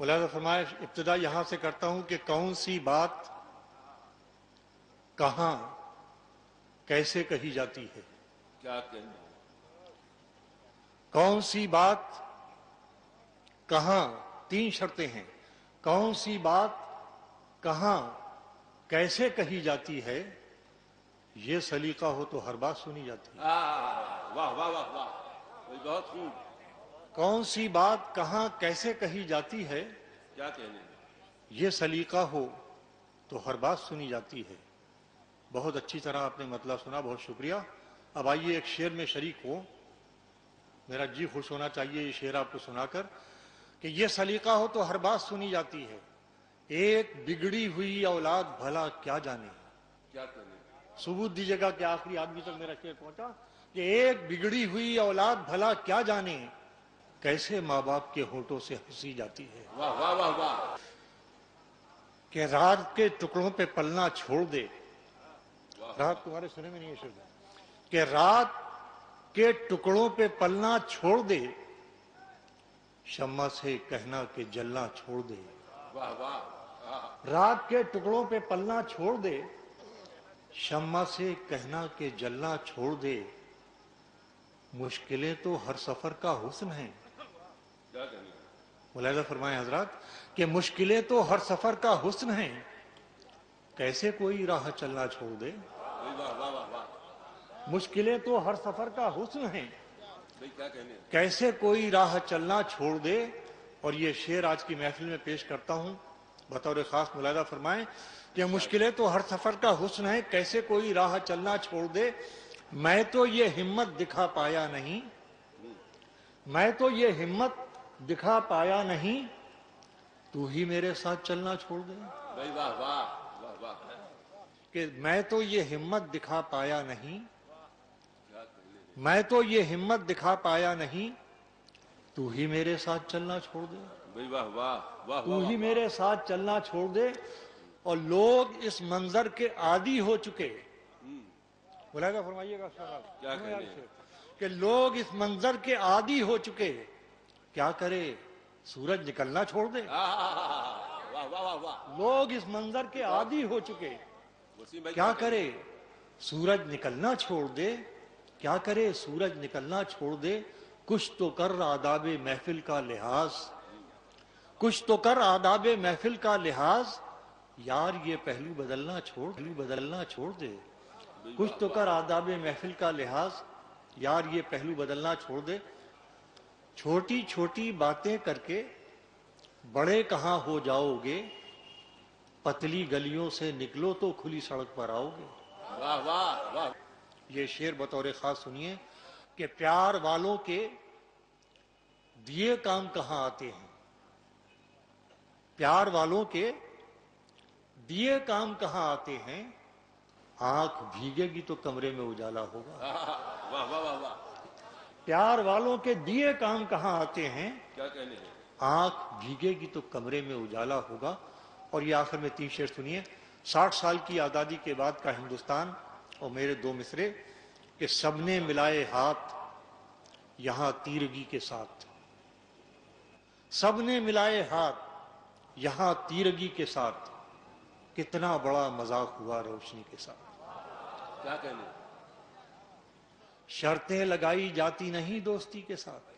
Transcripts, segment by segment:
ملاحظہ فرمائے ابتدا یہاں سے کرتا ہوں کہ کون سی بات کہاں کیسے کہی جاتی ہے. کیا کہنا کون سی بات کہاں، تین شرطیں ہیں. کون سی بات کہاں کیسے کہی جاتی ہے، یہ سلیقہ ہو تو ہر بات سنی جاتی ہے. واہ واہ واہ واہ، بہت خوب. کون سی بات کہاں کیسے کہی جاتی ہے، کیا کہنے یہ سلیقہ ہو تو ہر بات سنی جاتی ہے. بہت اچھی طرح آپ نے مطلب سنا، بہت شکریہ. اب آئیے ایک شعر میں شریک ہو. میرا جی خوش ہونا چاہیے یہ شعر آپ کو سنا کر کہ یہ سلیقہ ہو تو ہر بات سنی جاتی ہے. ایک بگڑی ہوئی اولاد بھلا کیا جانے. کیا کہنے ثبوت دیجیے گا کہ آخری آدمی تک میرا شعر پہنچا کہ ایک بگڑی ہوئی اولاد بھلا کیا جانے، کیسے ماں باپ کے ہونٹوں سے ہنسی جاتی ہے. واہ واہ واہ واہ. کہ رات کے ٹکڑوں پہ پلنا چھوڑ دے. رات تمہارے سنے میں نہیں ہے شعر کہ رات کے ٹکڑوں پہ پلنا چھوڑ دے، شمع سے کہنا کہ جلنا چھوڑ دے. واہ واہ. رات کے ٹکڑوں پہ پلنا چھوڑ دے، شمع سے کہنا کہ جلنا چھوڑ دے. مشکلیں تو ہر سفر کا حسن ہیں. کیا کہنے ملاحظہ فرمائیں حضرات کہ مشکلیں تو ہر سفر کا حسن ہیں، کیسے کوئی راہ چلنا چھوڑ دے. واہ واہ واہ واہ. مشکلیں تو ہر سفر کا حسن ہیں، کیا کہنے کیسے کوئی راہ چلنا چھوڑ دے. اور یہ شعر آج کی محفل میں پیش کرتا ہوں بطور خاص. ملاحظہ فرمائیں کہ مشکلیں تو ہر سفر کا حسن ہے، کیسے کوئی راہ چلنا چھوڑ دے. میں تو یہ ہمت دکھا پایا نہیں، میں تو یہ ہمت دکھا پایا نہیں، تو ہی میرے ساتھ چلنا چھوڑ دے. بھائی واہ واہ واہ واہ. کہ میں تو یہ ہمت دکھا پایا نہیں، کیا کہنے میں تو یہ ہمت دکھا پایا نہیں، تو ہی میرے ساتھ چلنا چھوڑ دے. بھائی واہ واہ واہ تو واہ. ہی میرے ساتھ چلنا چھوڑ دے. اور لوگ اس منظر کے عادی ہو چکے. ملاحظہ فرمائیے گا کیا کہنے کہ لوگ اس منظر کے عادی ہو چکے، کیا کرے سورج نکلنا چھوڑ دے. واہ واہ واہ واہ. لوگ اس منظر کے عادی ہو چکے، وسیم بھائی کیا کہنے کرے سورج نکلنا چھوڑ دے. کیا کرے سورج نکلنا چھوڑ دے. کچھ تو کر آداب محفل کا لحاظ، کچھ تو کر آداب محفل کا لحاظ، یار یہ پہلو بدلنا چھوڑ دے. کچھ تو کر آداب محفل کا لحاظ، یار یہ پہلو بدلنا چھوڑ دے. چھوٹی چھوٹی باتیں کر کے بڑے کہاں ہو جاؤ گے، پتلی گلیوں سے نکلو تو کھلی سڑک پر آؤ گے. واہ واہ واہ. یہ شعر بطور خاص سنیے کہ پیار والوں کے دیے کام کہاں آتے ہیں. پیار والوں کے دیے کام کہاں آتے ہیں، آنکھ بھیگے گی تو کمرے میں اجالا ہوگا. واہ واہ واہ واہ. پیار والوں کے دیے کام کہاں آتے ہیں، کیا کہنے آنکھ بھیگے گی تو کمرے میں اجالا ہوگا. اور یہ آخر میں تین شعر سنیے. 60 سال کی آزادی کے بعد کا ہندوستان اور میرے دو مصرے کہ سب نے ملائے ہاتھ یہاں تیرگی کے ساتھ. سب نے ملائے ہاتھ یہاں تیرگی کے ساتھ، کتنا بڑا مذاق ہوا روشنی کے ساتھ. کیا کہنے شرطیں لگائی جاتی نہیں دوستی کے ساتھ،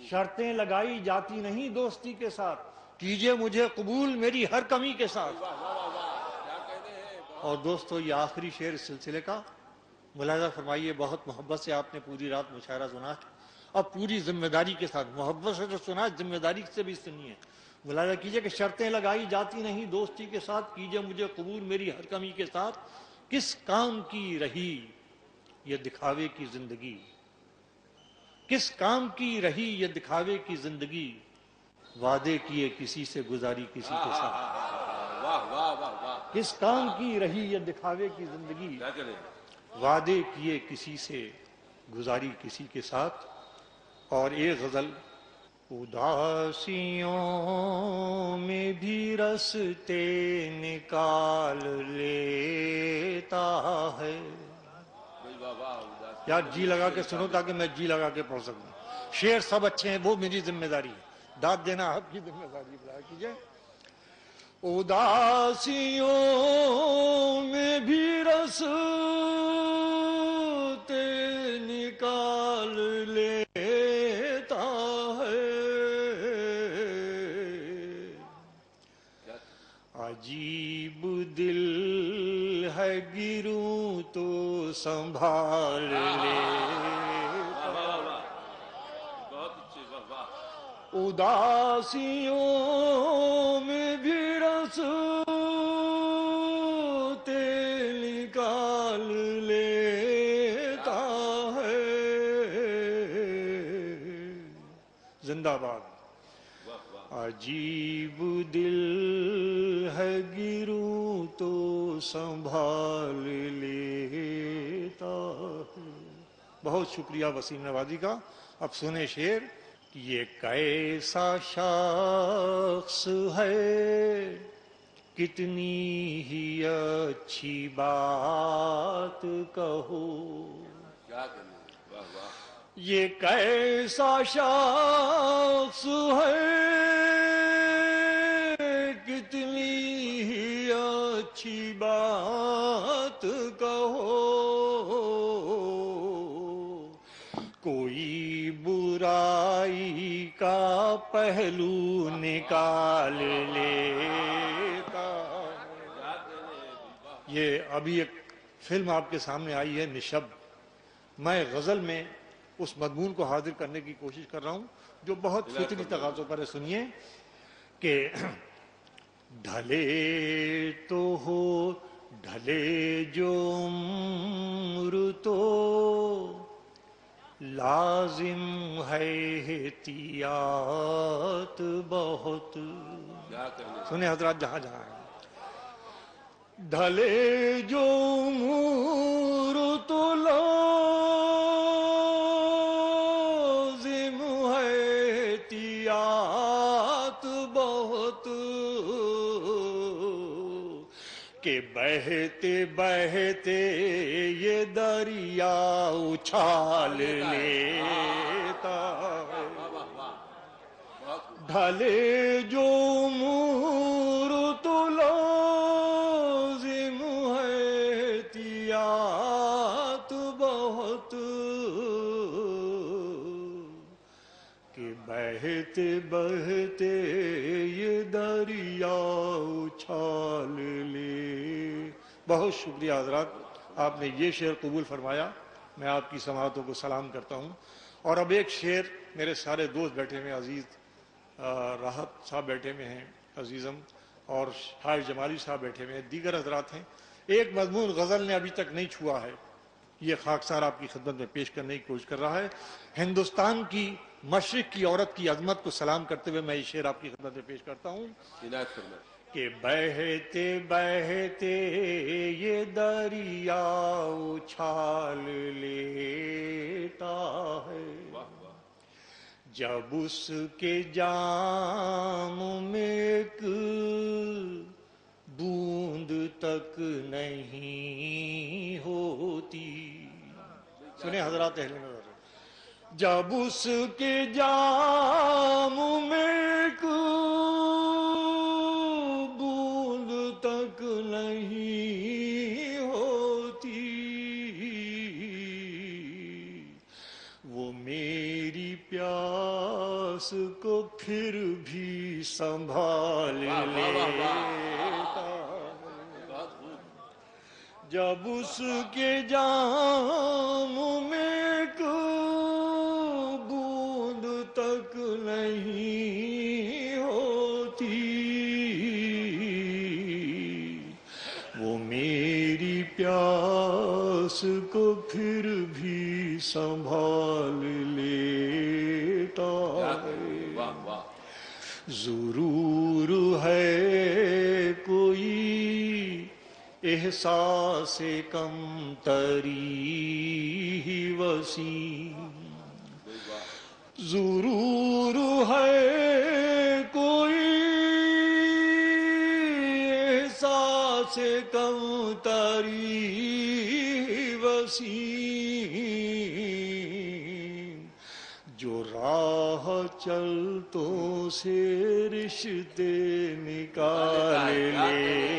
شرطیں لگائی جاتی نہیں دوستی کے ساتھ، کیجئے مجھے قبول میری ہر کمی کے ساتھ. کیا کہنے ہیں. اور دوستو یہ آخری شعر اس سلسلے کا. ملاحظہ فرمائیے بہت محبت سے آپ نے پوری رات مشاعرہ سنا، اب پوری ذمہ داری کے ساتھ محبت سے تو سنا، ذمہ داری سے بھی سنیے. ملاحظہ کیجئے کہ شرطیں لگائی جاتی نہیں دوستی کے ساتھ، کیجئے مجھے قبول میری ہر کمی کے ساتھ. کس کام کی رہی یہ دکھاوے کی زندگی، کس کام کی رہی یہ دکھاوے کی زندگی، وعدے کیے کسی سے گزاری کسی کے ساتھ. واہ واہ واہ واہ. کس کام کی رہی یہ دکھاوے کی زندگی، کیا کہنے وعدے کیے کسی سے گزاری کسی کے ساتھ. اور ایک غزل. اداسیوں میں بھی رستے نکال لیتا ہے. واہ واہ. یار جی لگا کے سنو تاکہ میں جی لگا کے پڑھ سکوں. شعر سب اچھے ہیں، وہ میری ذمہ داری ہے. داد دینا آپ کی ذمہ داری بلا کیجیے. اداسیوں میں بھی رستے نکال لیتا ہے. عجیب دل ہے گروں تو سنبھال لیتا. بہت اچھے. واہ واہ. اداسیوں میں بھی رستے نکال لیتا ہے. زندہ باد. واہ واہ. عجیب دل ہے گروں تو سنبھال لیتا ہے. بہت شکریہ وسیم نوازی کا. اب سنیں شعر. یہ کیسا شخص ہے کتنی ہی اچھی بات کہو. کیا کریں. واہ واہ. یہ کیسا شخص ہے کتنی ہی اچھی بات کہو. کوئی برائی کا پہلو نکال لیتا. کیا کریں. واہ. یہ ابھی ایک فلم آپ کے سامنے آئی ہے نشب. میں غزل میں اس مضمون کو حاضر کرنے کی کوشش کر رہا ہوں جو بہت فطری تقاضوں پر ہے. سنیے کہ ڈھلے تو ہو ڈھلے جو عمر تو لازم ہے احتیاط بہت. کیا کریں. سنیں حضرات جہاں جہاں ہیں. ڈھلے جو عمر تو لازم ہے احتیاط بہت. کہ بہتے بہتے یہ دریا اچھال لیتا. واہ واہ واہ. بہت. ڈھلے جو عمر تو لازم ہے احتیاط بہت. کہ بہتے بہتے یہ دریا اچھال لے. بہت شکریہ حضرات. آپ نے یہ شعر قبول فرمایا. میں آپ کی سماعتوں کو سلام کرتا ہوں. اور اب ایک شعر میرے سارے دوست بیٹھے ہوئے عزیز راحت صاحب بیٹھے ہوئے ہیں عزیزم اور حاج جمالی صاحب بیٹھے ہوئے ہیں دیگر حضرات ہیں. ایک مضمون غزل نے ابھی تک نہیں چھوا ہے. یہ خاکسار آپ کی خدمت میں پیش کرنے کی کوشش کر رہا ہے. ہندوستان کی مشرق کی عورت کی عظمت کو سلام کرتے ہوئے میں یہ شعر آپ کی خدمت میں پیش کرتا ہوں عنایت فرمائیں. کہ بہتے بہتے یہ دریا اچھال لیتا ہے. واہ واہ. جب اس کے جام میں ایک بوند تک نہیں ہوتی. سنیں حضرات اہل نظر. جب اس کے جام میں ایک بوند تک نہیں ہوتی وہ میری پیاس کو پھر بھی سنبھال لیتا. بہت خوب. جب اس کے جام میں ایک بوند تک نہیں ہوتی وہ میری پیاس کو پھر بھی سنبھال لیتا ہے. واہ واہ. ضرور ہے کوئی احساس کمتری وسیع. ضرور ہے کوئی احساس کمتری وسیع جو راہ راہ چل تو سے رشتے نکال لے